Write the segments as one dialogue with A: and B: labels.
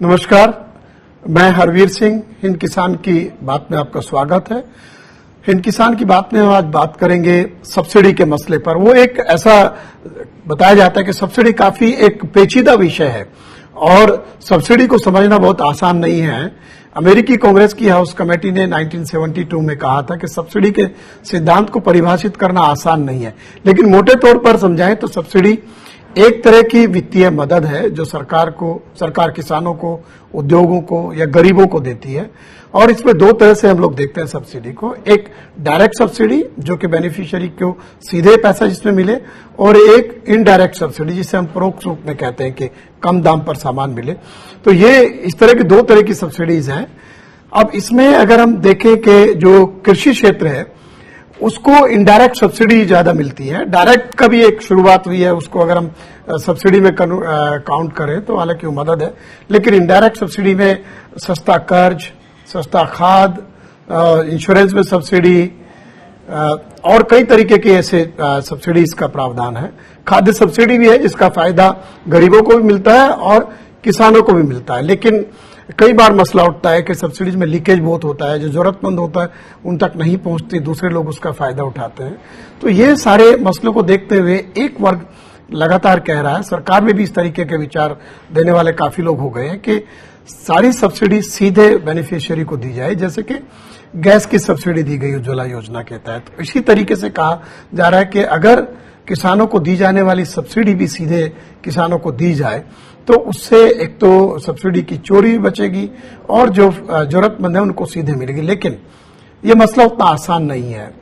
A: नमस्कार, मैं हरवीर सिंह। हिंद किसान की बात में आपका स्वागत है। हिंद किसान की बात में हम आज बात करेंगे सब्सिडी के मसले पर। वो एक ऐसा बताया जाता है कि सब्सिडी काफी एक पेचीदा विषय है और सब्सिडी को समझना बहुत आसान नहीं है। अमेरिकी कांग्रेस की हाउस कमेटी ने 1972 में कहा था कि सब्सिडी के सिद्धांत को परिभाषित करना आसान नहीं है, लेकिन मोटे तौर पर समझाएं तो सब्सिडी एक तरह की वित्तीय मदद है जो सरकार किसानों को, उद्योगों को या गरीबों को देती है। और इसमें दो तरह से हम लोग देखते हैं सब्सिडी को। एक डायरेक्ट सब्सिडी जो कि बेनिफिशियरी को सीधे पैसा जिसमें मिले, और एक इनडायरेक्ट सब्सिडी जिसे हम परोक्ष रूप में कहते हैं कि कम दाम पर सामान मिले। तो ये इस तरह की दो तरह की सब्सिडीज हैं। अब इसमें अगर हम देखें कि जो कृषि क्षेत्र है उसको इनडायरेक्ट सब्सिडी ज्यादा मिलती है। डायरेक्ट का भी एक शुरुआत हुई है, उसको अगर हम सब्सिडी में काउंट करें तो हालांकि वो मदद है, लेकिन इनडायरेक्ट सब्सिडी में सस्ता कर्ज, सस्ता खाद, इंश्योरेंस में सब्सिडी और कई तरीके के ऐसे सब्सिडीज का प्रावधान है। खाद्य सब्सिडी भी है जिसका फायदा गरीबों को भी मिलता है और किसानों को भी मिलता है, लेकिन कई बार मसला उठता है कि सब्सिडीज में लीकेज बहुत होता है, जो जरूरतमंद होता है उन तक नहीं पहुंचती, दूसरे लोग उसका फायदा उठाते हैं। तो ये सारे मसलों को देखते हुए एक वर्ग लगातार कह रहा है, सरकार में भी इस तरीके के विचार देने वाले काफी लोग हो गए हैं कि सारी सब्सिडी सीधे बेनिफिशियरी को दी जाए, जैसे कि गैस की सब्सिडी दी गई उज्ज्वला योजना के तहत। इसी तरीके से कहा जा रहा है कि अगर किसानों को दी जाने वाली सब्सिडी भी सीधे किसानों को दी जाए तो उससे एक तो सब्सिडी की चोरी भी बचेगी और जो जरूरतमंद है उनको सीधे मिलेगी। लेकिन ये मसला उतना आसान नहीं है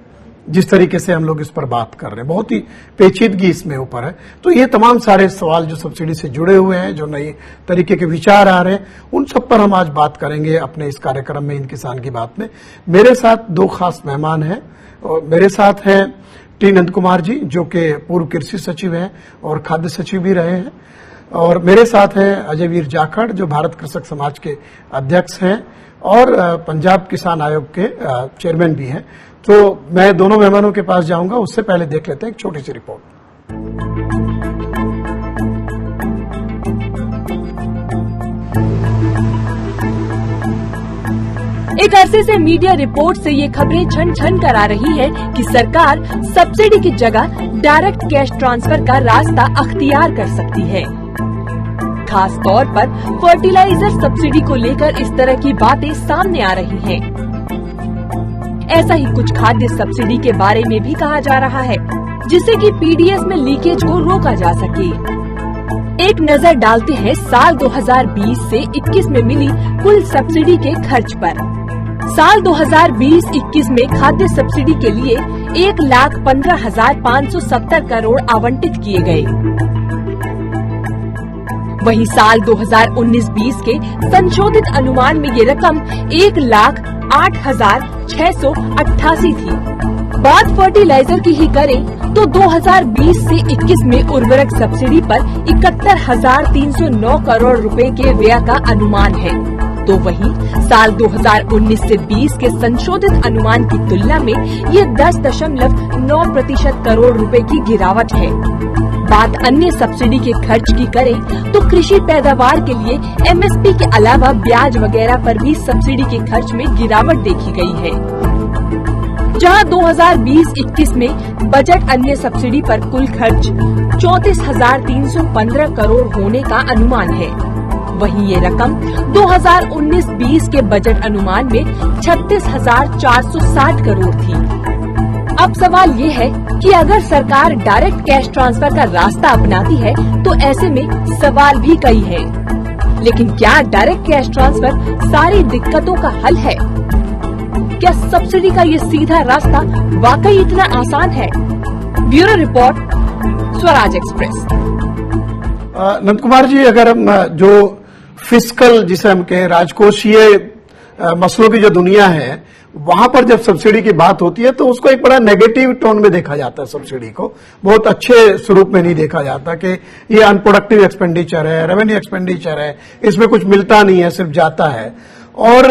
A: जिस तरीके से हम लोग इस पर बात कर रहे हैं, बहुत ही पेचीदगी इसमें ऊपर है। तो ये तमाम सारे सवाल जो सब्सिडी से जुड़े हुए हैं, जो नए तरीके के विचार आ रहे हैं, उन सब पर हम आज बात करेंगे अपने इस कार्यक्रम में, हिंद किसान की बात में। मेरे साथ दो खास मेहमान हैं और मेरे साथ हैं टी नंद कुमार जी जो कि पूर्व कृषि सचिव हैं और खाद्य सचिव भी रहे हैं, और मेरे साथ हैं अजय वीर जाखड़ जो भारत कृषक समाज के अध्यक्ष हैं और पंजाब किसान आयोग के चेयरमैन भी हैं। तो मैं दोनों मेहमानों के पास जाऊंगा, उससे पहले देख लेते हैं एक छोटी सी रिपोर्ट।
B: एक अरसे से मीडिया रिपोर्ट से ये खबरें छन छन कर आ रही है कि सरकार सब्सिडी की जगह डायरेक्ट कैश ट्रांसफर का रास्ता अख्तियार कर सकती है। खास तौर पर फर्टिलाइजर सब्सिडी को लेकर इस तरह की बातें सामने आ रही हैं। ऐसा ही कुछ खाद्य सब्सिडी के बारे में भी कहा जा रहा है जिससे कि पीडीएस में लीकेज को रोका जा सके। एक नजर डालते हैं साल 2020 से 21 में मिली कुल सब्सिडी के खर्च पर। साल 2020-21 में खाद्य सब्सिडी के लिए 1,15,570 करोड़ आवंटित किए गए। वहीं साल 2019-20 के संशोधित अनुमान में ये रकम 1,08,688 थी। बात फर्टिलाइजर की ही करें तो 2020 से 21 में उर्वरक सब्सिडी पर 71,309 करोड़ रुपए के व्यय का अनुमान है। तो वहीं साल 2019 से 20 के संशोधित अनुमान की तुलना में ये 10.9% करोड़ रुपए की गिरावट है। बात अन्य सब्सिडी के खर्च की करें तो कृषि पैदावार के लिए एमएसपी के अलावा ब्याज वगैरह पर भी सब्सिडी के खर्च में गिरावट देखी गई है। जहां 2020-21 में बजट अन्य सब्सिडी पर कुल खर्च 34,315 करोड़ होने का अनुमान है, वहीं ये रकम 2019-20 के बजट अनुमान में 36,460 करोड़ थी। अब सवाल ये है कि अगर सरकार डायरेक्ट कैश ट्रांसफर का रास्ता अपनाती है तो ऐसे में सवाल भी कई हैं। लेकिन क्या डायरेक्ट कैश ट्रांसफर सारी दिक्कतों का हल है? क्या सब्सिडी का ये सीधा रास्ता वाकई इतना आसान है? Bureau report, Swaraj express.
A: Nand Kumar ji, अगर हम जो फिस्कल जिसे हम कहें राजकोषीय मसलों की जो दुनिया है वहां पर जब सब्सिडी की बात होती है तो उसको एक बड़ा नेगेटिव टोन में देखा जाता है। सब्सिडी को बहुत अच्छे स्वरूप में नहीं देखा जाता कि ये अनप्रोडक्टिव एक्सपेंडिचर है, रेवेन्यू एक्सपेंडिचर है, इसमें कुछ मिलता नहीं है, सिर्फ जाता है। और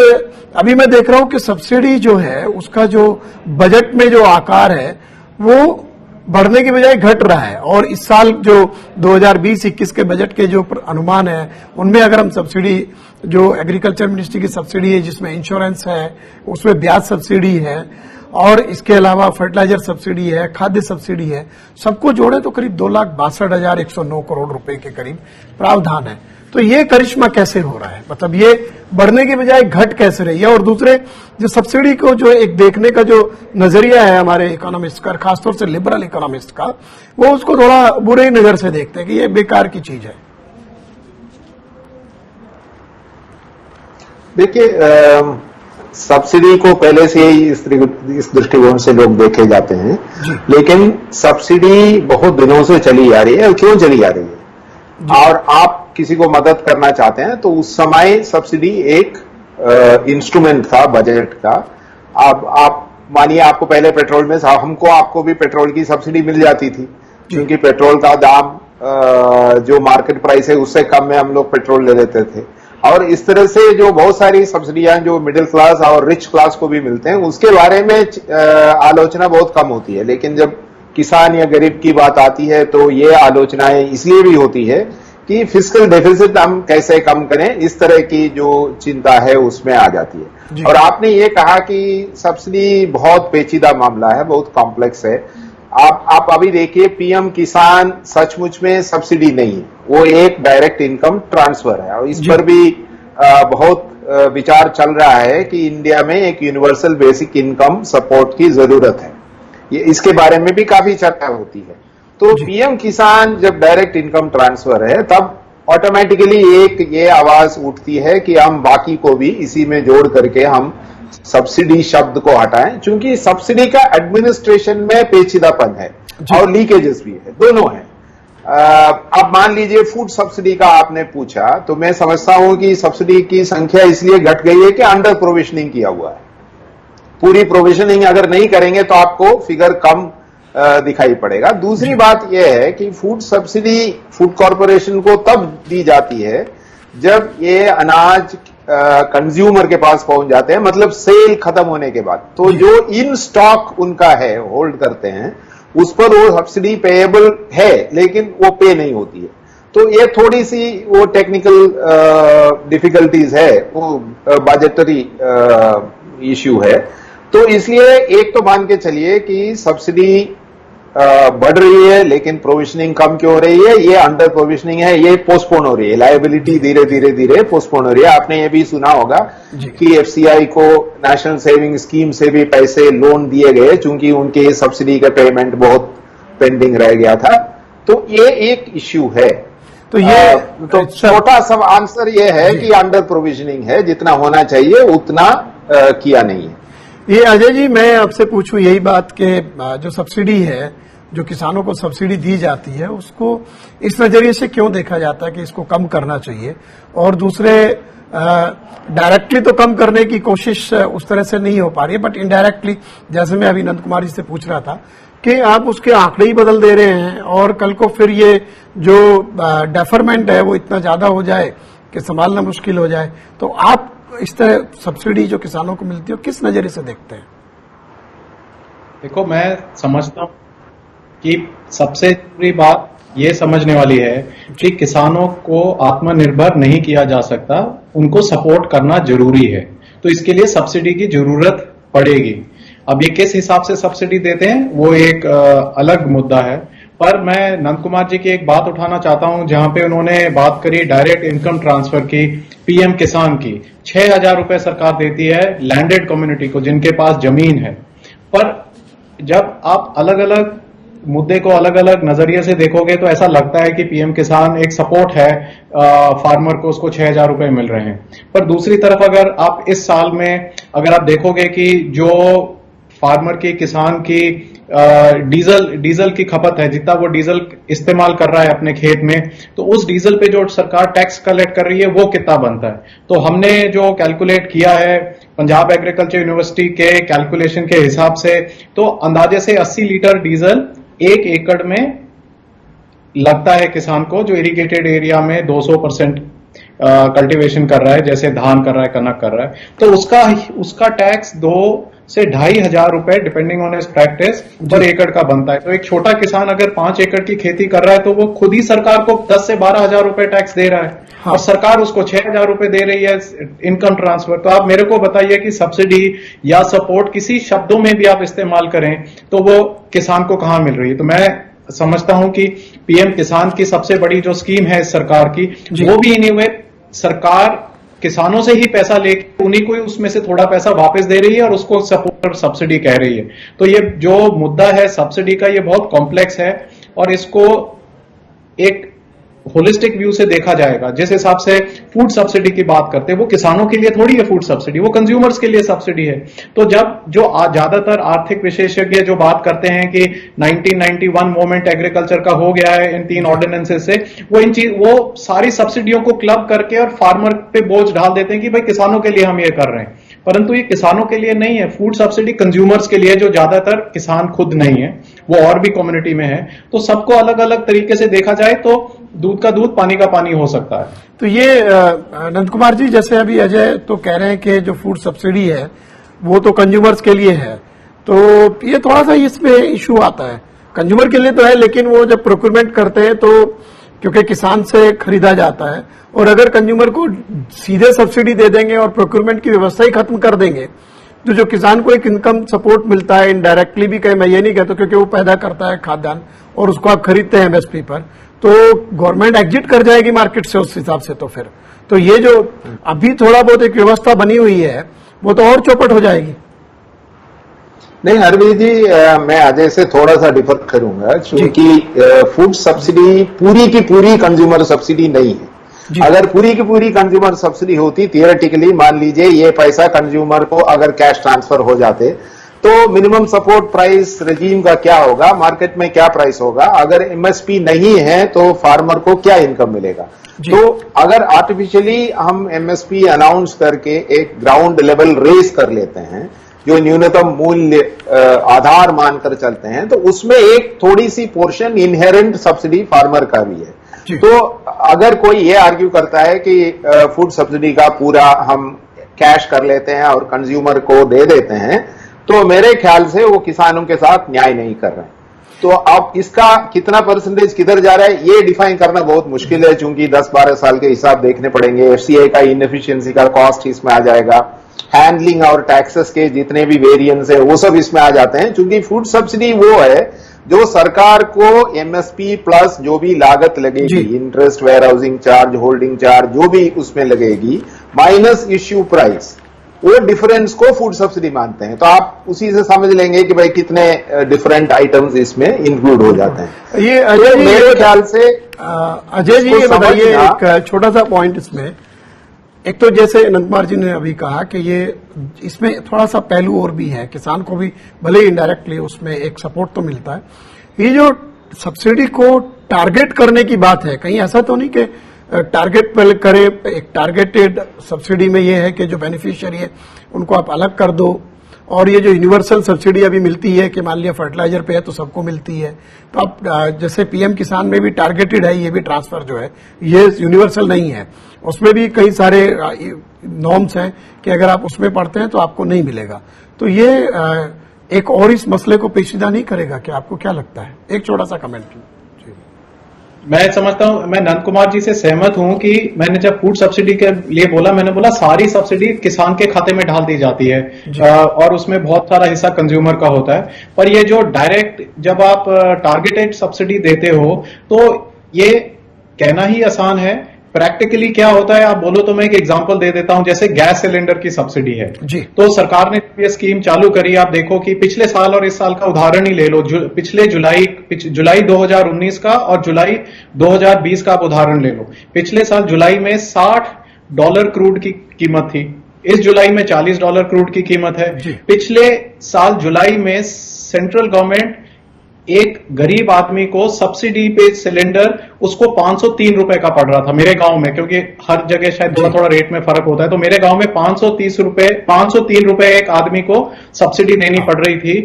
A: अभी मैं देख रहा हूं कि सब्सिडी जो है उसका जो बजट में जो आकार है वो बढ़ने की बजाय घट रहा है। और इस साल जो 2020-21 के बजट के जो अनुमान है उनमें अगर हम सब्सिडी, जो एग्रीकल्चर मिनिस्ट्री की सब्सिडी है जिसमें इंश्योरेंस है, उसमें ब्याज सब्सिडी है और इसके अलावा फर्टिलाइजर सब्सिडी है, खाद्य सब्सिडी है, सबको जोड़े तो करीब 2,62,109 करोड़ रुपए के करीब प्रावधान है। तो ये करिश्मा कैसे हो रहा है, मतलब ये बढ़ने की बजाय घट कैसे रही है? और दूसरे जो सब्सिडी को जो एक देखने का जो नजरिया है हमारे इकोनॉमिस्ट का, खासतौर से लिबरल इकोनॉमिस्ट का, वो उसको थोड़ा बुरे नजर से देखते हैं कि ये बेकार की चीज है।
C: देखिए, सब्सिडी को पहले से ही इस दृष्टिकोण से लोग देखे जाते हैं, लेकिन सब्सिडी बहुत दिनों से चली आ रही है। और क्यों चली आ रही है? और आप किसी को मदद करना चाहते हैं तो उस समय सब्सिडी एक इंस्ट्रूमेंट था बजट का। आप मानिए आपको पहले पेट्रोल में, हमको आपको भी पेट्रोल की सब्सिडी मिल जाती थी, क्योंकि पेट्रोल का दाम जो मार्केट प्राइस है उससे कम में हम लोग पेट्रोल ले लेते थे। और इस तरह से जो बहुत सारी सब्सिडियां जो मिडिल क्लास और रिच क्लास को भी मिलते हैं, उसके बारे में आलोचना बहुत कम होती है। लेकिन जब किसान या गरीब की बात आती है तो ये आलोचनाएं इसलिए भी होती है कि फिस्कल डेफिसिट हम कैसे कम करें, इस तरह की जो चिंता है उसमें आ जाती है। और आपने ये कहा कि सब्सिडी बहुत पेचीदा मामला है, बहुत कॉम्प्लेक्स है। आप अभी देखिए, पीएम किसान सचमुच में सब्सिडी नहीं है, वो एक डायरेक्ट इनकम ट्रांसफर है। और इस पर भी बहुत विचार चल रहा है कि इंडिया में एक यूनिवर्सल बेसिक इनकम सपोर्ट की जरूरत है। ये इसके बारे में भी काफी चर्चा होती है। तो पीएम किसान जब डायरेक्ट इनकम ट्रांसफर है, तब ऑटोमेटिकली एक ये आवाज उठती है कि हम बाकी को भी इसी में जोड़ करके हम सब्सिडी शब्द को हटाएं, क्योंकि सब्सिडी का एडमिनिस्ट्रेशन में पेचीदापन है और लीकेजेस भी है, दोनों है। अब मान लीजिए फूड सब्सिडी का आपने पूछा, तो मैं समझता हूं कि सब्सिडी की संख्या इसलिए घट गई है कि अंडर प्रोविजनिंग किया हुआ है। पूरी प्रोविजनिंग अगर नहीं करेंगे तो आपको फिगर कम दिखाई पड़ेगा। दूसरी बात यह है कि फूड सब्सिडी फूड कॉरपोरेशन को तब दी जाती है जब ये अनाज कंज्यूमर के पास पहुंच जाते हैं, मतलब सेल खत्म होने के बाद। तो जो इन स्टॉक उनका है, होल्ड करते हैं, उस पर वो सब्सिडी पेएबल है, लेकिन वो पे नहीं होती है। तो ये थोड़ी सी वो टेक्निकल डिफिकल्टीज है, वो बजटरी इश्यू है। तो इसलिए एक तो मान के चलिए कि सब्सिडी बढ़ रही है, लेकिन प्रोविजनिंग कम क्यों हो रही है? ये अंडर प्रोविजनिंग है, ये पोस्टपोन हो रही है, लायबिलिटी धीरे धीरे पोस्टपोन हो रही है। आपने ये भी सुना होगा कि एफसीआई को नेशनल सेविंग स्कीम से भी पैसे लोन दिए गए, चूंकि उनके सब्सिडी का पेमेंट बहुत पेंडिंग रह गया था। तो ये एक इश्यू है। तो ये तो छोटा सा आंसर ये है कि अंडर प्रोविजनिंग है, जितना होना चाहिए उतना किया नहीं है।
A: ये अजय जी, मैं आपसे पूछूं यही बात के जो सब्सिडी है, जो किसानों को सब्सिडी दी जाती है, उसको इस नजरिए से क्यों देखा जाता है कि इसको कम करना चाहिए? और दूसरे, डायरेक्टली तो कम करने की कोशिश उस तरह से नहीं हो पा रही है, बट इनडायरेक्टली, जैसे मैं अभी नंद कुमार जी से पूछ रहा था कि आप उसके आंकड़े ही बदल दे रहे हैं और कल को फिर ये जो डेफरमेंट है वो इतना ज्यादा हो जाए कि संभालना मुश्किल हो जाए। तो आप इस तरह सब्सिडी जो किसानों को मिलती है किस नजरिए से देखते हैं?
D: देखो, मैं समझता हूं कि सबसे जरूरी बात ये समझने वाली है कि किसानों को आत्मनिर्भर नहीं किया जा सकता, उनको सपोर्ट करना जरूरी है। तो इसके लिए सब्सिडी की जरूरत पड़ेगी। अब ये किस हिसाब से सब्सिडी देते हैं वो एक अलग मुद्दा है। पर मैं नंद कुमार जी की एक बात उठाना चाहता हूं, जहां पे उन्होंने बात करी डायरेक्ट इनकम ट्रांसफर की, पीएम किसान की। 6,000 रुपए सरकार देती है लैंडेड कम्युनिटी को, जिनके पास जमीन है। पर जब आप अलग अलग मुद्दे को अलग अलग नजरिए से देखोगे तो ऐसा लगता है कि पीएम किसान एक सपोर्ट है फार्मर को, उसको 6,000 रुपए मिल रहे हैं। पर दूसरी तरफ अगर आप इस साल में अगर आप देखोगे कि जो फार्मर की, किसान की डीजल की खपत है, जितना वो डीजल इस्तेमाल कर रहा है अपने खेत में, तो उस डीजल पे जो सरकार टैक्स कलेक्ट कर रही है वो कितना बनता है। तो हमने जो कैलकुलेट किया है पंजाब एग्रीकल्चर यूनिवर्सिटी के कैलकुलेशन के हिसाब से, तो अंदाजे से 80 लीटर डीजल 1 एकड़ में लगता है किसान को, जो इरिगेटेड एरिया में 200% कल्टीवेशन कर रहा है, जैसे धान कर रहा है, कनक कर रहा है। तो उसका टैक्स 2 से 2,500 रुपए डिपेंडिंग ऑन हिज प्रैक्टिस पर एकड़ का बनता है। तो एक छोटा किसान अगर 5 एकड़ की खेती कर रहा है तो वो खुद ही सरकार को 10 से 12,000 रुपए टैक्स दे रहा है।
A: हाँ।
D: और सरकार उसको 6,000 रुपए दे रही है इनकम ट्रांसफर। तो आप मेरे को बताइए कि सब्सिडी या सपोर्ट किसी शब्दों में भी आप इस्तेमाल करें तो वो किसान को कहां मिल रही है। तो मैं समझता हूं कि पीएम किसान की सबसे बड़ी जो स्कीम है इस सरकार की, वो भी इन्हीं सरकार किसानों से ही पैसा लेकर उन्हीं को ही उसमें से थोड़ा पैसा वापस दे रही है और उसको सपोर्ट सब्सिडी कह रही है। तो ये जो मुद्दा है सब्सिडी का, ये बहुत कॉम्प्लेक्स है और इसको एक होलिस्टिक व्यू से देखा जाएगा। जिस हिसाब से फूड सब्सिडी की बात करते हैं, वो किसानों के लिए थोड़ी है फूड सब्सिडी, वो कंज्यूमर्स के लिए सब्सिडी है। तो जब जो ज्यादातर आर्थिक विशेषज्ञ जो बात करते हैं कि 1991 मूवमेंट एग्रीकल्चर का हो गया है इन 3 ऑर्डिनेंसेस से, वो सारी सब्सिडियों को क्लब करके और फार्मर पे बोझ डाल देते हैं कि भाई किसानों के लिए हम ये कर रहे हैं, परंतु ये किसानों के लिए नहीं है। फूड सब्सिडी कंज्यूमर्स के लिए, जो ज्यादातर किसान खुद नहीं है, वो और भी कम्युनिटी में है। तो सबको अलग अलग तरीके से देखा जाए तो दूध का दूध पानी का पानी हो सकता है।
A: तो ये नंद कुमार जी, जैसे अभी अजय तो कह रहे हैं कि जो फूड सब्सिडी है वो तो कंज्यूमर्स के लिए है, तो ये थोड़ा सा इसमें इशू आता है। कंज्यूमर के लिए तो है, लेकिन वो जब प्रोक्योरमेंट करते हैं तो क्योंकि किसान से खरीदा जाता है, और अगर कंज्यूमर को सीधे सब्सिडी दे देंगे और प्रोक्योरमेंट की व्यवस्था ही खत्म कर देंगे तो जो किसान को एक इनकम सपोर्ट मिलता है इनडायरेक्टली भी, कहीं मैं ये नहीं कहता, क्योंकि वो पैदा करता है खाद्यान्न और उसको आप खरीदते हैं एमएसपी पर, तो गवर्नमेंट एग्जिट कर जाएगी मार्केट से उस हिसाब से। तो फिर तो ये जो अभी थोड़ा बहुत एक व्यवस्था बनी हुई है वो तो और चौपट हो जाएगी।
C: नहीं हरवीर जी, मैं अजय से थोड़ा सा डिफर करूंगा, क्योंकि फूड सब्सिडी पूरी की पूरी कंज्यूमर सब्सिडी नहीं है। अगर पूरी की पूरी कंज्यूमर सब्सिडी होती, थियोरेटिकली मान लीजिए ये पैसा कंज्यूमर को अगर कैश ट्रांसफर हो जाते, तो मिनिमम सपोर्ट प्राइस रेजीम का क्या होगा, मार्केट में क्या प्राइस होगा, अगर एमएसपी नहीं है तो फार्मर को क्या इनकम मिलेगा। तो अगर आर्टिफिशियली हम एमएसपी अनाउंस करके एक ग्राउंड लेवल रेस कर लेते हैं, जो न्यूनतम मूल्य आधार मानकर चलते हैं, तो उसमें एक थोड़ी सी पोर्शन इनहेरेंट सब्सिडी फार्मर का भी है। तो अगर कोई ये आर्ग्यू करता है कि फूड सब्सिडी का पूरा हम कैश कर लेते हैं और कंज्यूमर को दे देते हैं, तो मेरे ख्याल से वो किसानों के साथ न्याय नहीं कर रहे हैं। तो अब इसका कितना परसेंटेज किधर जा रहा है ये डिफाइन करना बहुत मुश्किल है, क्योंकि 10-12 साल के हिसाब देखने पड़ेंगे। एफसीआई का इनएफिशिएंसी का कॉस्ट इसमें आ जाएगा, हैंडलिंग और टैक्सेस के जितने भी वेरिएंस है वो सब इसमें आ जाते हैं। क्योंकि फूड सब्सिडी वो है जो सरकार को एमएसपी प्लस जो भी लागत लगेगी, interest, warehousing charge, holding charge, जो भी उसमें लगेगी, माइनस इश्यू प्राइस, वो डिफरेंस को फूड सब्सिडी मानते हैं। तो आप उसी से समझ लेंगे कि भाई कितने डिफरेंट आइटम्स इसमें इंक्लूड हो जाते हैं।
A: ये अजय जी,
C: मेरे ख्याल से
A: अजय जी ये बताइए एक छोटा सा पॉइंट इसमें। एक तो जैसे नंद कुमार जी ने अभी कहा कि ये इसमें थोड़ा सा पहलू और भी है, किसान को भी भले ही इनडायरेक्टली उसमें एक सपोर्ट तो मिलता है। ये जो सब्सिडी को टारगेट करने की बात है, कहीं ऐसा तो नहीं कि टारगेट पर करे, एक टारगेटेड सब्सिडी में ये है कि जो बेनिफिशियरी है उनको आप अलग कर दो, और ये जो यूनिवर्सल सब्सिडी अभी मिलती है कि मान लिया फर्टिलाइजर पे है तो सबको मिलती है, तो आप जैसे पीएम किसान में भी टारगेटेड है, ये भी ट्रांसफर जो है ये यूनिवर्सल नहीं है, उसमें भी कई सारे नॉर्म्स हैं कि अगर आप उसमें पढ़ते हैं तो आपको नहीं मिलेगा। तो ये एक और इस मसले को पेचीदा नहीं करेगा कि आपको क्या लगता है? एक छोटा सा कमेंट।
D: मैं समझता हूं, मैं नंद कुमार जी से सहमत हूं कि मैंने जब फूड सब्सिडी के लिए बोला, मैंने बोला सारी सब्सिडी किसान के खाते में डाल दी जाती है और उसमें बहुत सारा हिस्सा कंज्यूमर का होता है। पर ये जो डायरेक्ट जब आप टारगेटेड सब्सिडी देते हो तो ये कहना ही आसान है, प्रैक्टिकली क्या होता है आप बोलो तो मैं एक एग्जांपल दे देता हूं। जैसे गैस सिलेंडर की सब्सिडी है जी, तो सरकार ने ये स्कीम चालू करी, आप देखो कि पिछले साल और इस साल का उदाहरण ही ले लो, पिछले जुलाई 2019 का और जुलाई 2020 का आप उदाहरण ले लो। पिछले साल जुलाई में $60 क्रूड की कीमत थी, इस जुलाई में $40 क्रूड की कीमत है। पिछले साल जुलाई में सेंट्रल गवर्नमेंट एक गरीब आदमी को सब्सिडी पे सिलेंडर उसको 503 रुपए का पड़ रहा था मेरे गांव में, क्योंकि हर जगह शायद थोड़ा थोड़ा रेट में फर्क होता है। तो मेरे गांव में 503 रुपए एक आदमी को सब्सिडी देनी पड़ रही थी,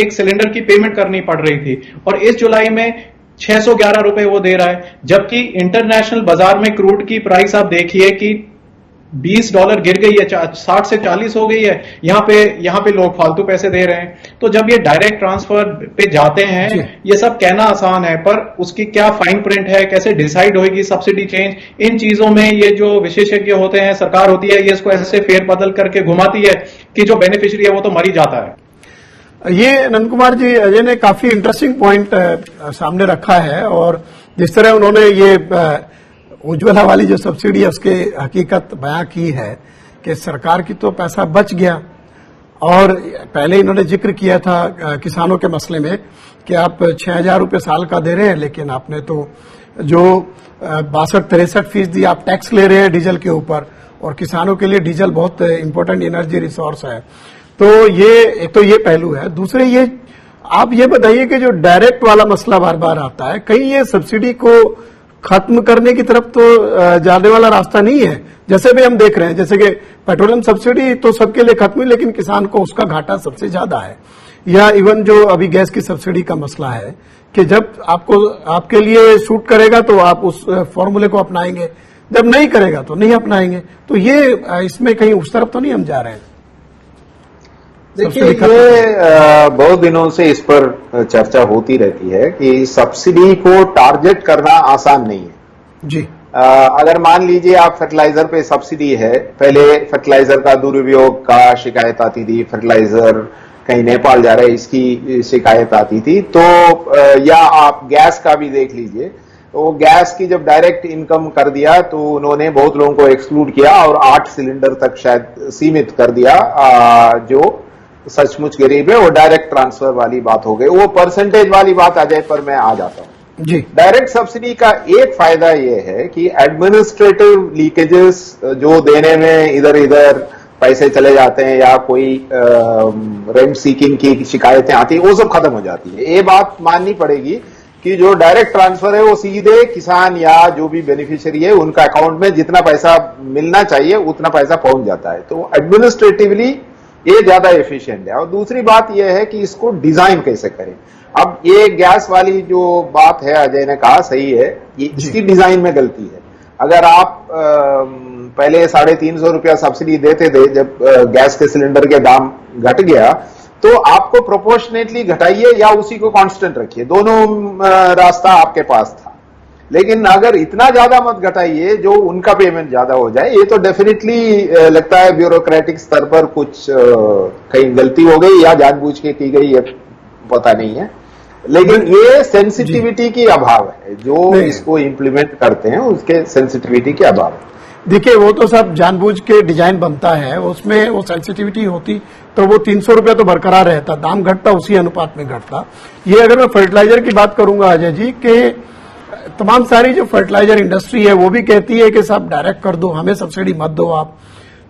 D: एक सिलेंडर की पेमेंट करनी पड़ रही थी। और इस जुलाई में 611 रुपए वो दे रहा है, जबकि इंटरनेशनल बाजार में क्रूड की प्राइस आप देखिए कि $20 गिर गई है, 60 से 40 हो गई है, यहाँ पे लोग फालतू पैसे दे रहे हैं। तो जब ये डायरेक्ट ट्रांसफर पे जाते हैं, ये सब कहना आसान है, पर उसकी क्या फाइन प्रिंट है, कैसे डिसाइड होगी सब्सिडी चेंज, इन चीजों में ये जो विशेषज्ञ होते हैं, सरकार होती है, ये इसको ऐसे फेरबदल करके घुमाती है कि जो बेनिफिशियरी है वो तो मर ही जाता है।
A: ये नंद कुमार जी, अजय ने काफी इंटरेस्टिंग पॉइंट सामने रखा है, और जिस तरह उन्होंने ये उज्ज्वला वाली जो सब्सिडी है उसके हकीकत बयां की है कि सरकार की तो पैसा बच गया, और पहले इन्होंने जिक्र किया था किसानों के मसले में कि आप 6,000 रुपये साल का दे रहे हैं, लेकिन आपने तो जो 62-63% आप टैक्स ले रहे हैं डीजल के ऊपर, और किसानों के लिए डीजल बहुत इंपॉर्टेंट एनर्जी रिसोर्स है। तो ये एक तो ये पहलू है। दूसरे ये आप ये बताइए कि जो डायरेक्ट वाला मसला बार बार आता है, कहीं ये सब्सिडी को खत्म करने की तरफ तो जाने वाला रास्ता नहीं है। जैसे भी हम देख रहे हैं, जैसे कि पेट्रोलियम सब्सिडी तो सबके लिए खत्म हुई, लेकिन किसान को उसका घाटा सबसे ज्यादा है। या इवन जो अभी गैस की सब्सिडी का मसला है कि जब आपके लिए सूट करेगा तो आप उस फॉर्मूले को अपनाएंगे, जब नहीं करेगा तो नहीं अपनाएंगे। तो ये इसमें कहीं उस तरफ तो नहीं हम जा रहे हैं।
C: देखिए, ये बहुत दिनों से इस पर चर्चा होती रहती है कि सब्सिडी को टारगेट करना आसान नहीं है जी। अगर मान लीजिए आप फर्टिलाइजर पे सब्सिडी है, पहले फर्टिलाइजर का दुरुपयोग का शिकायत आती थी, फर्टिलाइजर कहीं नेपाल जा रहा है इसकी शिकायत आती थी, तो या आप गैस का भी देख लीजिए, तो गैस की जब डायरेक्ट इनकम कर दिया तो उन्होंने बहुत लोगों को एक्सक्लूड किया और 8 सिलेंडर तक शायद सीमित कर दिया, जो सचमुच गरीब है, वो डायरेक्ट ट्रांसफर वाली बात हो गई। वो परसेंटेज वाली बात अजय पर मैं आ जाता हूं जी। डायरेक्ट सब्सिडी का एक फायदा ये है कि एडमिनिस्ट्रेटिव लीकेजेस जो देने में इधर इधर पैसे चले जाते हैं या कोई रेंट सीकिंग की शिकायतें आती है, वो सब खत्म हो जाती है। ये बात माननी पड़ेगी कि जो डायरेक्ट ट्रांसफर है वो सीधे किसान या जो भी बेनिफिशियरी है उनका अकाउंट में जितना पैसा मिलना चाहिए उतना पैसा पहुंच जाता है। तो एडमिनिस्ट्रेटिवली ये ज्यादा एफिशिएंट है। और दूसरी बात यह है कि इसको डिजाइन कैसे करें। अब ये गैस वाली जो बात है अजय ने कहा सही है, ये इसकी डिजाइन में गलती है। अगर आप पहले 350 रुपया सब्सिडी देते थे, जब गैस के सिलेंडर के दाम घट गया तो आपको प्रोपोर्शनेटली घटाइए या उसी को कांस्टेंट रखिए, दोनों रास्ता आपके पास था। लेकिन अगर इतना ज्यादा मत घटाइए जो उनका पेमेंट ज्यादा हो जाए। ये तो डेफिनेटली लगता है ब्यूरोक्रेटिक स्तर पर कुछ कहीं गलती हो गई या जानबूझ के की गई, ये पता नहीं है। लेकिन ये सेंसिटिविटी की अभाव है, जो इसको इम्प्लीमेंट करते हैं उसके सेंसिटिविटी के अभाव है।
A: देखिए, वो तो सब जानबूझ के डिजाइन बनता है, उसमें वो सेंसिटिविटी होती तो वो 300 रुपया तो बरकरार रहता, दाम घटता उसी अनुपात में घटता। ये अगर मैं फर्टिलाइजर की बात करूंगा अजय जी, कि तमाम सारी जो फर्टिलाइजर इंडस्ट्री है वो भी कहती है कि सब डायरेक्ट कर दो, हमें सब्सिडी मत दो आप।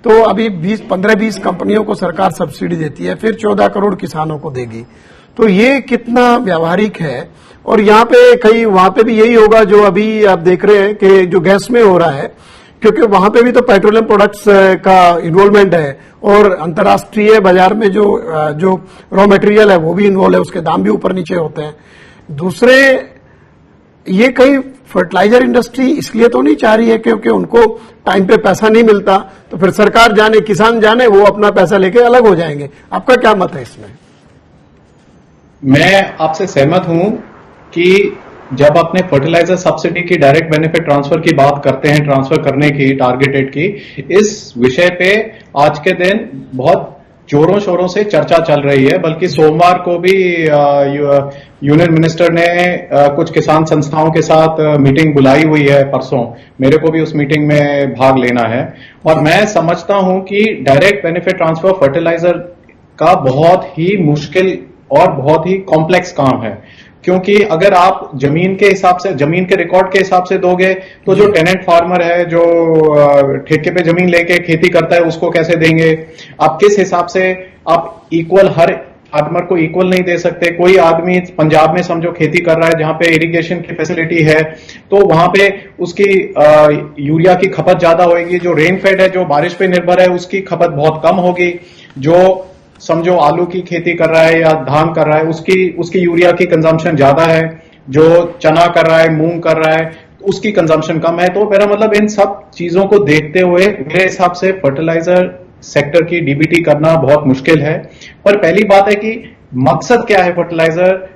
A: तो अभी 15-20 कंपनियों को सरकार सब्सिडी देती है, फिर 14 करोड़ किसानों को देगी। तो ये कितना व्यावहारिक है। और यहाँ पे कहीं वहां पे भी यही होगा जो अभी आप देख रहे हैं कि जो गैस में हो रहा है, क्योंकि वहां पे भी तो पेट्रोलियम प्रोडक्ट्स का इन्वॉल्वमेंट है, और अंतर्राष्ट्रीय बाजार में जो रॉ मटेरियल है वो भी इन्वॉल्व है, उसके दाम भी ऊपर नीचे होते हैं। दूसरे, ये कहीं फर्टिलाइजर इंडस्ट्री इसलिए तो नहीं चाह रही है क्योंकि उनको टाइम पे पैसा नहीं मिलता, तो फिर सरकार जाने किसान जाने, वो अपना पैसा लेके अलग हो जाएंगे। आपका क्या मत है इसमें?
D: मैं आपसे सहमत हूं कि जब अपने फर्टिलाइजर सब्सिडी की डायरेक्ट बेनिफिट ट्रांसफर की बात करते हैं, ट्रांसफर करने की, टारगेटेड की, इस विषय पे आज के दिन बहुत जोरों शोरों से चर्चा चल रही है। बल्कि सोमवार को भी यूनियन मिनिस्टर ने कुछ किसान संस्थाओं के साथ मीटिंग बुलाई हुई है परसों। मेरे को भी उस मीटिंग में भाग लेना है। और मैं समझता हूं कि डायरेक्ट बेनिफिट ट्रांसफर फर्टिलाइजर का बहुत ही मुश्किल और बहुत ही कॉम्प्लेक्स काम है, क्योंकि अगर आप जमीन के हिसाब से, जमीन के रिकॉर्ड के हिसाब से दोगे तो जो टेनेंट फार्मर है, जो ठेके पे जमीन लेके खेती करता है, उसको कैसे देंगे आप? किस हिसाब से आप इक्वल, हर फार्मर को इक्वल नहीं दे सकते। कोई आदमी पंजाब में समझो खेती कर रहा है जहां पे इरिगेशन की फैसिलिटी है, तो वहां पे उसकी यूरिया की खपत ज्यादा होगी। जो रेनफेड है, जो बारिश पे निर्भर है, उसकी खपत बहुत कम होगी। जो समझो आलू की खेती कर रहा है या धान कर रहा है, उसकी यूरिया की कंजम्पशन ज्यादा है। जो चना कर रहा है, मूंग कर रहा है, उसकी कंजम्पशन कम है। तो मेरा मतलब इन सब चीजों को देखते हुए मेरे हिसाब से फर्टिलाइजर सेक्टर की डीबीटी करना बहुत मुश्किल है। पर पहली बात है कि मकसद क्या है फर्टिलाइजर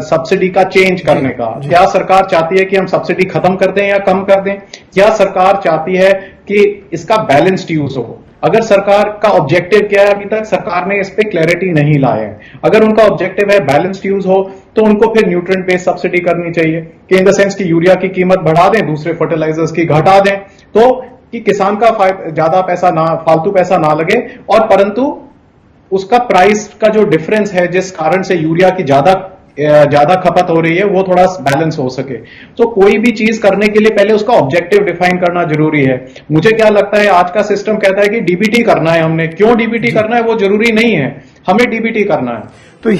D: सब्सिडी का चेंज करने का? क्या सरकार चाहती है कि हम सब्सिडी खत्म कर दें या कम कर दें, या सरकार चाहती है कि इसका बैलेंस्ड यूज हो? अगर सरकार का ऑब्जेक्टिव क्या है, अभी तक सरकार ने इस पे क्लैरिटी नहीं लाया है। अगर उनका ऑब्जेक्टिव है बैलेंस्ड यूज हो तो उनको फिर न्यूट्रिएंट बेस्ड सब्सिडी करनी चाहिए कि इन द सेंस कि यूरिया की कीमत बढ़ा दें, दूसरे फर्टिलाइजर्स की घटा दें, तो कि किसान का ज्यादा पैसा ना, फालतू पैसा ना लगे, और परंतु उसका प्राइस का जो डिफरेंस है जिस कारण से यूरिया की ज्यादा खपत हो रही है वो थोड़ा बैलेंस हो सके। तो कोई भी चीज करने के लिए पहले उसका ऑब्जेक्टिव डिफाइन करना जरूरी है। मुझे क्या लगता है, आज का सिस्टम कहता है कि डीबीटी करना है, हमने क्यों डीबीटी करना है वो जरूरी नहीं है, हमें डीबीटी करना है।
A: तो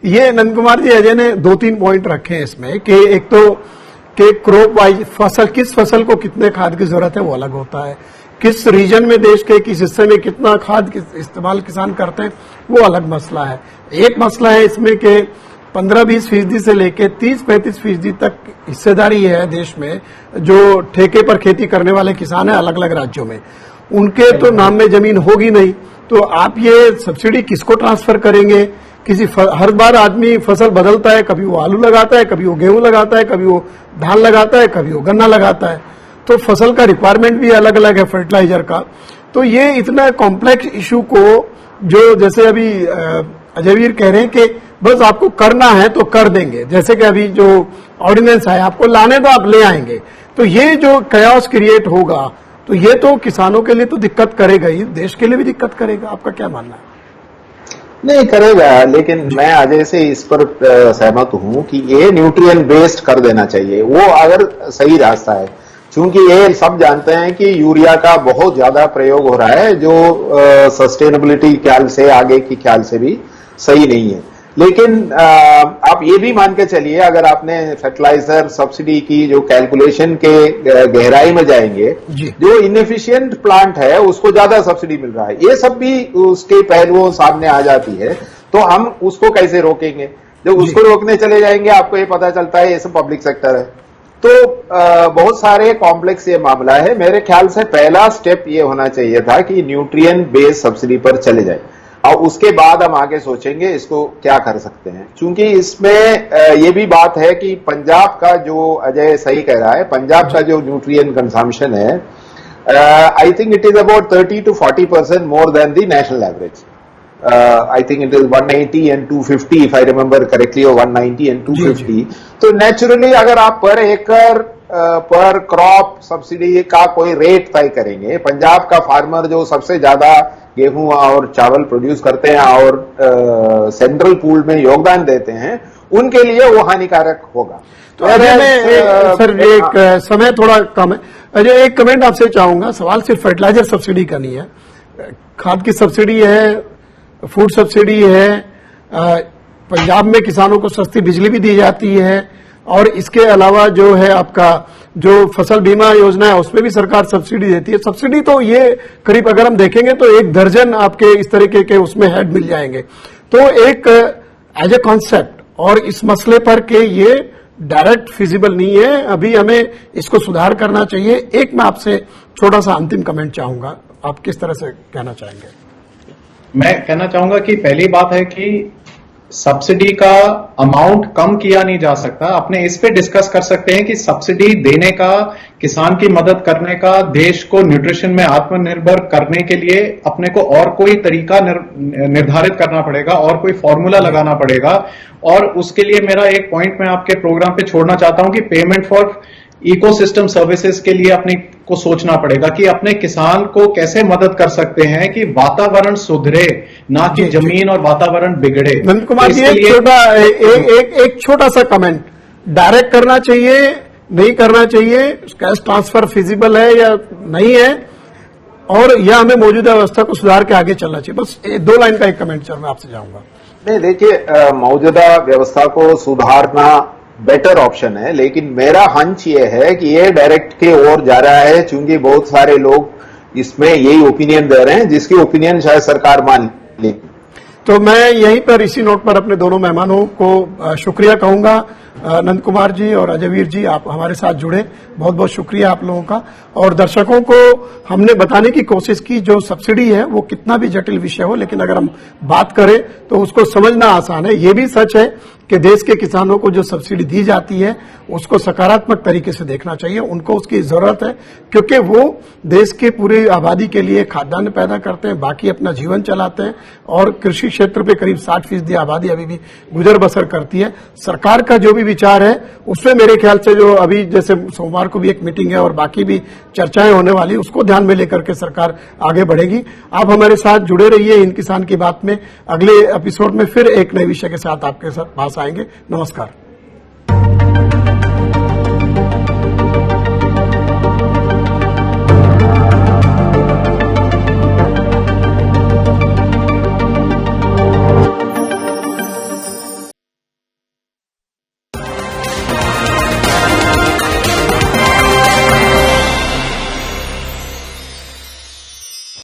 A: ये नंद कुमार जी, अजय ने 2-3 पॉइंट रखे हैं इसमें कि एक तो कि क्रॉप वाइज फसल, किस फसल को कितने खाद की जरूरत है वो अलग होता है, किस रीजन में देश के किस हिस्से में कितना खाद इस्तेमाल किसान करते हैं वो अलग मसला है। एक मसला है इसमें कि 15-20% से लेके 30-35% तक हिस्सेदारी है देश में जो ठेके पर खेती करने वाले किसान हैं अलग अलग राज्यों में, उनके तो नाम में जमीन होगी नहीं, तो आप ये सब्सिडी किसको ट्रांसफर करेंगे? हर बार आदमी फसल बदलता है, कभी वो आलू लगाता है, कभी वो गेहूं लगाता है, कभी वो धान लगाता है, कभी वो गन्ना लगाता है, तो फसल का रिक्वायरमेंट भी अलग अलग है फर्टिलाइजर का। तो ये इतना कॉम्प्लेक्स इशू को जो जैसे अभी अजयवीर कह रहे हैं कि बस आपको करना है तो कर देंगे, जैसे कि अभी जो ऑर्डिनेंस है आपको लाने तो आप ले आएंगे, तो ये जो कयास क्रिएट होगा तो ये तो किसानों के लिए तो दिक्कत करेगा ही, देश के लिए भी दिक्कत करेगा। आपका क्या मानना है?
C: नहीं करेगा, लेकिन मैं अजय से इस पर सहमत हूं कि ये न्यूट्रिएंट बेस्ड कर देना चाहिए, वो अगर सही रास्ता है। क्योंकि ये सब जानते हैं कि यूरिया का बहुत ज्यादा प्रयोग हो रहा है जो सस्टेनेबिलिटी ख्याल से, आगे की ख्याल से भी सही नहीं है। लेकिन आप ये भी मान के चलिए, अगर आपने फर्टिलाइजर सब्सिडी की जो कैलकुलेशन के गहराई में जाएंगे, जो इनएफिशिएंट प्लांट है उसको ज्यादा सब्सिडी मिल रहा है, ये सब भी उसके पहलुओं सामने आ जाती है, तो हम उसको कैसे रोकेंगे? जब उसको रोकने चले जाएंगे आपको ये पता चलता है ये सब पब्लिक सेक्टर है, तो बहुत सारे कॉम्प्लेक्स ये मामला है। मेरे ख्याल से पहला स्टेप ये होना चाहिए था कि न्यूट्रिएंट बेस्ड सब्सिडी पर चले जाए, और उसके बाद हम आगे सोचेंगे इसको क्या कर सकते हैं। क्योंकि इसमें ये भी बात है कि पंजाब का, जो अजय सही कह रहा है, पंजाब का जो न्यूट्रिएंट कंजम्पशन है, I think it is about 30 to 40% more than the national average. I think it is 180 and 250 if I remember correctly, or 190 and 250. तो नेचुरली अगर आप पर एकड़ पर क्रॉप सब्सिडी का कोई रेट तय करेंगे, पंजाब का फार्मर जो सबसे ज्यादा गेहूं और चावल प्रोड्यूस करते हैं और सेंट्रल पूल में योगदान देते हैं, उनके लिए वो हानिकारक होगा।
A: तो सर एक समय थोड़ा कम है, अजय एक कमेंट आपसे चाहूंगा। सवाल सिर्फ फर्टिलाइजर सब्सिडी का नहीं है, खाद की सब्सिडी है, फूड सब्सिडी है, पंजाब में किसानों को सस्ती बिजली भी दी जाती है, और इसके अलावा जो है आपका जो फसल बीमा योजना है उसमें भी सरकार सब्सिडी देती है। सब्सिडी तो ये करीब अगर हम देखेंगे तो 1 दर्जन आपके इस तरीके के उसमें हेड मिल जाएंगे। तो एक एज ए कॉन्सेप्ट और इस मसले पर के ये डायरेक्ट फिजिबल नहीं है, अभी हमें इसको सुधार करना चाहिए। एक मैं आपसे छोटा सा अंतिम कमेंट चाहूंगा, आप किस तरह से कहना चाहेंगे?
D: मैं कहना चाहूंगा कि पहली बात है कि सब्सिडी का अमाउंट कम किया नहीं जा सकता। अपने इस पे डिस्कस कर सकते हैं कि सब्सिडी देने का, किसान की मदद करने का, देश को न्यूट्रिशन में आत्मनिर्भर करने के लिए अपने को और कोई तरीका निर्धारित करना पड़ेगा और कोई फॉर्मूला लगाना पड़ेगा। और उसके लिए मेरा एक पॉइंट मैं आपके प्रोग्राम पे छोड़ना चाहता हूं कि पेमेंट फॉर इकोसिस्टम सर्विसेज के लिए अपने को सोचना पड़ेगा कि अपने किसान को कैसे मदद कर सकते हैं कि वातावरण सुधरे, ना कि जमीन और वातावरण बिगड़े।
A: नंद कुमार जी एक छोटा सा कमेंट, डायरेक्ट करना चाहिए, नहीं करना चाहिए, कैश ट्रांसफर फिजिबल है या नहीं है, और या हमें मौजूदा व्यवस्था को सुधार के आगे चलना चाहिए? बस 2 लाइन का एक कमेंट सर मैं आपसे चाहूंगा।
C: नहीं देखिए, मौजूदा व्यवस्था को सुधारना बेटर ऑप्शन है, लेकिन मेरा हंच ये है कि ये डायरेक्ट के ओर जा रहा है, क्योंकि बहुत सारे लोग इसमें यही ओपिनियन दे रहे हैं जिसकी ओपिनियन शायद सरकार मान लेगी।
A: तो मैं यहीं पर इसी नोट पर अपने दोनों मेहमानों को शुक्रिया कहूंगा। नंद कुमार जी और अजयवीर जी, आप हमारे साथ जुड़े, बहुत बहुत शुक्रिया आप लोगों का। और दर्शकों को हमने बताने की कोशिश की जो सब्सिडी है वो कितना भी जटिल विषय हो, लेकिन अगर हम बात करें तो उसको समझना आसान है। ये भी सच है कि देश के किसानों को जो सब्सिडी दी जाती है उसको सकारात्मक तरीके से देखना चाहिए। उनको उसकी जरूरत है क्योंकि वो देश के पूरी आबादी के लिए खाद्यान्न पैदा करते हैं, बाकी अपना जीवन चलाते हैं और कृषि क्षेत्र पे करीब 60% आबादी अभी भी गुजर बसर करती है। सरकार का जो भी विचार है उसमें मेरे ख्याल से जो अभी जैसे सोमवार को भी एक मीटिंग है और बाकी भी चर्चाएं होने वाली, उसको ध्यान में लेकर के सरकार आगे बढ़ेगी। आप हमारे साथ जुड़े रहिए हिंद किसान की बात में। अगले एपिसोड में फिर एक नए विषय के साथ आपके साथ पास आएंगे। नमस्कार।